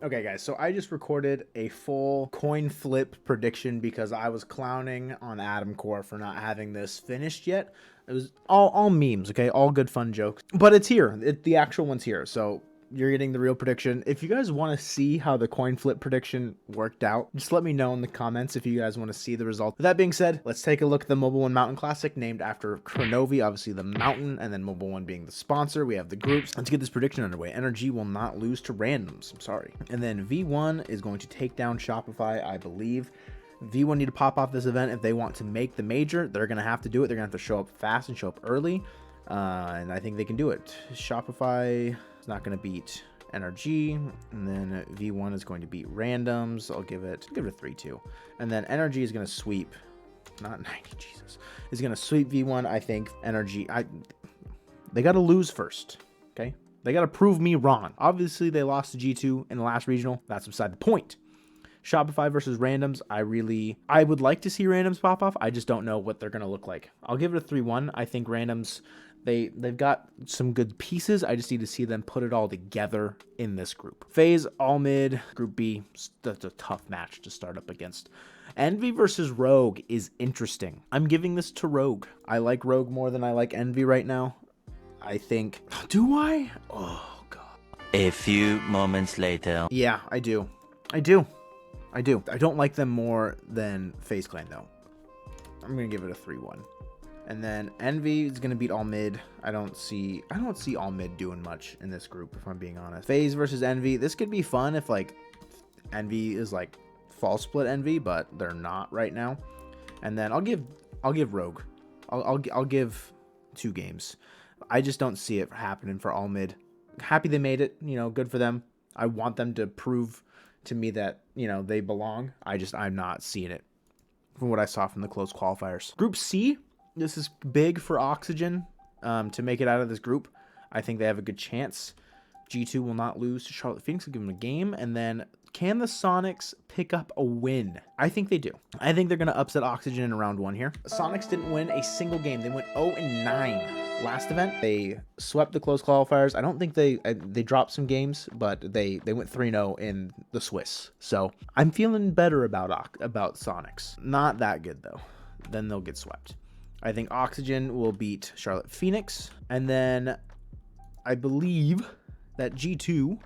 Okay, guys, so I just recorded a full coin flip prediction because I was clowning on Atomcore for not having this finished yet. It was all memes, okay? All good fun jokes. But it's here. The actual one's here, so you're getting the real prediction. If you guys want to see how the coin flip prediction worked out, just let me know in the comments if you guys want to see the result. With that being said, let's take a look at the Mobil 1 Mountain Classic named after Kronovi, obviously the mountain, and then Mobil 1 being the sponsor. We have the groups. Let's get this prediction underway. Energy will not lose to randoms. I'm sorry. And then V1 is going to take down Shopify, I believe. V1 need to pop off this event if they want to make the major. They're going to have to do it. They're going to have to show up fast and show up early. And I think they can do it. Shopify is not going to beat NRG, and then V1 is going to beat randoms. I'll give it a 3-2. And then NRG is going to sweep, not 90, Jesus, is going to sweep V1. I think NRG, they got to lose first, okay? They got to prove me wrong. Obviously, they lost to G2 in the last regional. That's beside the point. Shopify versus randoms, I would like to see randoms pop off. I just don't know what they're going to look like. I'll give it a 3-1. I think randoms, they've got some good pieces. I just need to see them put it all together in this group. FaZe, all mid. Group B, that's a tough match to start up against. Envy versus Rogue is interesting. I'm giving this to Rogue. I like Rogue more than I like Envy right now. I think... Do I? Oh, God. A few moments later. Yeah, I do. I don't like them more than FaZe Clan, though. I'm going to give it a 3-1. And then Envy is going to beat all mid. I don't see all mid doing much in this group, if I'm being honest. FaZe versus Envy. This could be fun if, like, Envy is, like, fall split Envy, but they're not right now. And then I'll give Rogue. I'll give 2 games. I just don't see it happening for all mid. Happy they made it. You know, good for them. I want them to prove to me that, you know, they belong. I'm not seeing it from what I saw from the close qualifiers. Group C, this is big for Oxygen to make it out of this group. I think they have a good chance. G2 will not lose to Charlotte Phoenix. Will give them a game. And then can the Sonics pick up a win? I think they do. I think they're going to upset Oxygen in round 1 here. The Sonics didn't win a single game. They went 0-9 last event. They swept the close qualifiers. I don't think they dropped some games, but they went 3-0 in the Swiss. So I'm feeling better about Sonics. Not that good though. Then they'll get swept. I think Oxygen will beat Charlotte Phoenix, and then I believe that G2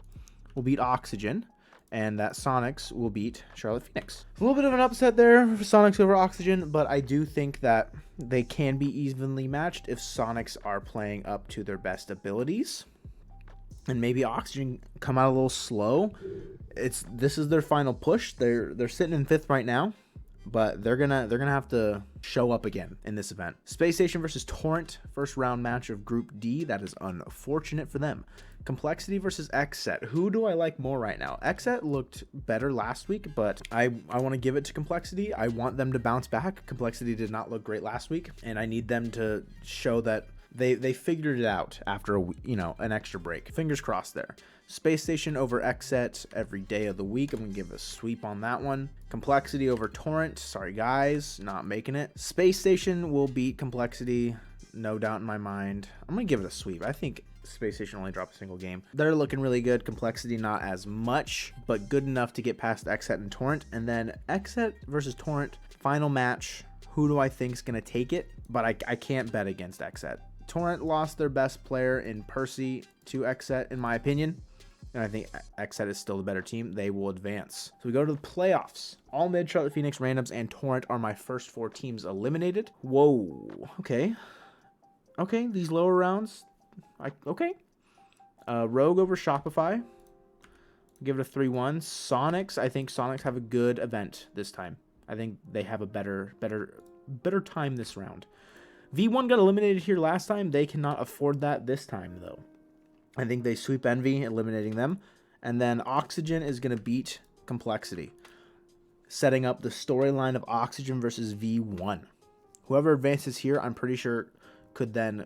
will beat Oxygen, and that Sonics will beat Charlotte Phoenix. A little bit of an upset there for Sonics over Oxygen, but I do think that they can be evenly matched if Sonics are playing up to their best abilities. And maybe Oxygen come out a little slow. This is their final push. They're sitting in 5th right now, but they're gonna have to show up again in this event. Space Station versus Torrent, first round match of Group D. That is unfortunate for them. Complexity versus XSET. Who do I like more right now? XSET looked better last week, but I want to give it to Complexity. I want them to bounce back. Complexity did not look great last week, and I need them to show that they figured it out after an extra break. Fingers crossed there. Space Station over XSET every day of the week. I'm going to give a sweep on that one. Complexity over Torrent. Sorry, guys, not making it. Space Station will beat Complexity, no doubt in my mind. I'm going to give it a sweep. I think Space Station only dropped a single game. They're looking really good. Complexity not as much, but good enough to get past XSET and Torrent. And then XSET versus Torrent, final match. Who do I think is going to take it? But I can't bet against XSET. Torrent lost their best player in Percy to XSET, in my opinion. And I think XSET is still the better team. They will advance. So we go to the playoffs. All mid, Charlotte Phoenix, randoms, and Torrent are my first 4 teams eliminated. Whoa. Okay. Okay, these lower rounds. Okay. Rogue over Shopify. Give it a 3-1. Sonics. I think Sonics have a good event this time. I think they have a better time this round. V1 got eliminated here last time. They cannot afford that this time, though. I think they sweep Envy, eliminating them. And then Oxygen is going to beat Complexity, setting up the storyline of Oxygen versus V1. Whoever advances here, I'm pretty sure, could then...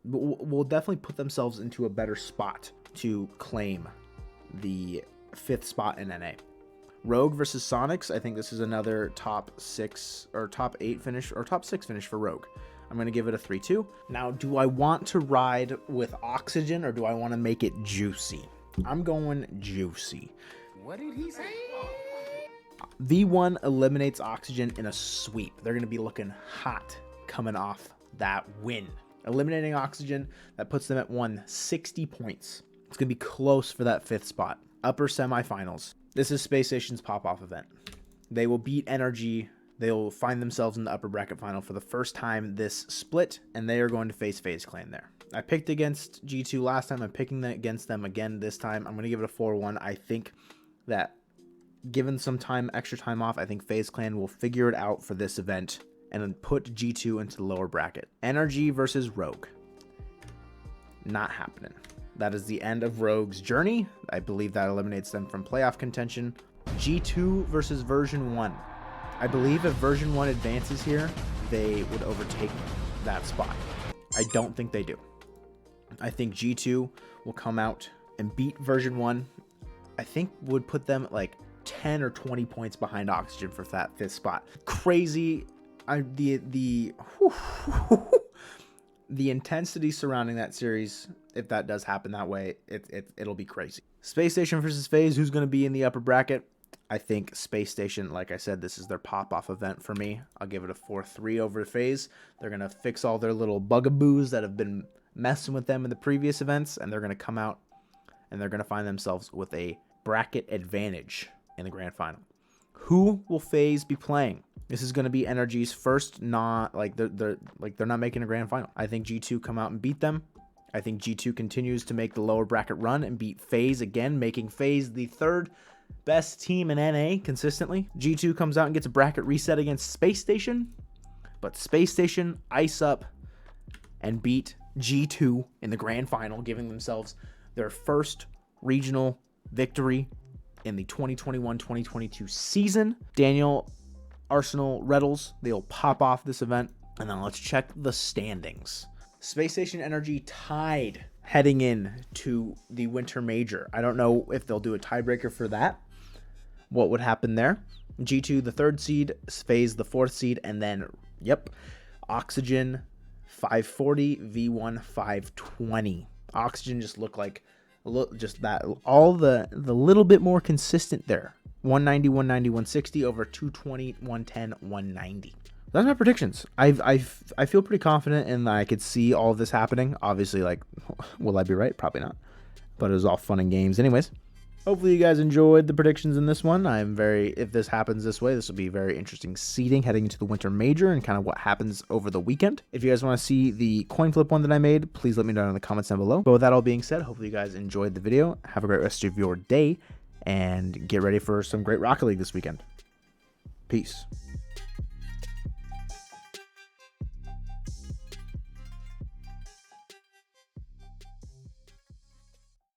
will definitely put themselves into a better spot to claim the 5th spot in NA. Rogue versus Sonics. I think this is another top 6 or top 8 finish or top 6 finish for Rogue. I'm going to give it a 3-2. Now, do I want to ride with Oxygen or do I want to make it juicy? I'm going juicy. What did he say? V1 eliminates Oxygen in a sweep. They're going to be looking hot coming off that win. Eliminating Oxygen, that puts them at 160 points. It's going to be close for that 5th spot. Upper semifinals. This is Space Station's pop-off event. They will beat Energy. They'll find themselves in the upper bracket final for the first time this split, and they are going to face FaZe Clan there. I picked against G2 last time. I'm picking against them again this time. I'm going to give it a 4-1. I think that given some time, extra time off, I think FaZe Clan will figure it out for this event and then put G2 into the lower bracket. Energy versus Rogue. Not happening. That is the end of Rogue's journey. I believe that eliminates them from playoff contention. G2 versus version 1. I believe if version 1 advances here, they would overtake that spot. I don't think they do. I think G2 will come out and beat version 1. I think would put them at like 10 or 20 points behind Oxygen for that 5th spot. Crazy. The intensity surrounding that series, if that does happen that way, it'll be crazy. Space Station versus FaZe, who's going to be in the upper bracket? I think Space Station, like I said, this is their pop-off event for me. I'll give it a 4-3 over FaZe. They're going to fix all their little bugaboos that have been messing with them in the previous events, and they're going to come out and they're going to find themselves with a bracket advantage in the grand final. Who will FaZe be playing? This is going to be Energy's first they're not making a grand final. I think G2 come out and beat them. I think G2 continues to make the lower bracket run and beat FaZe again, making FaZe the 3rd best team in NA consistently. G2 comes out and gets a bracket reset against Space Station, but Space Station ice up and beat G2 in the grand final, giving themselves their first regional victory in the 2021-2022 season. Daniel, Arsenal, Reddles, they'll pop off this event. And then let's check the standings. Space Station Energy tied heading in to the Winter Major. I don't know if they'll do a tiebreaker for that. What would happen there? G2 the 3rd seed, FaZe the 4th seed, and then, Oxygen 540, V1 520. Oxygen just looked like just that, all the little bit more consistent there. 190, 190, 160 over 220, 110, 190. That's my predictions. I feel pretty confident and I could see all of this happening. Obviously, will I be right? Probably not. But it was all fun and games anyways. Hopefully you guys enjoyed the predictions in this one. If this happens this way, this will be very interesting seeding heading into the Winter Major and kind of what happens over the weekend. If you guys want to see the coin flip one that I made, please let me know in the comments down below. But with that all being said, hopefully you guys enjoyed the video. Have a great rest of your day and get ready for some great Rocket League this weekend. Peace.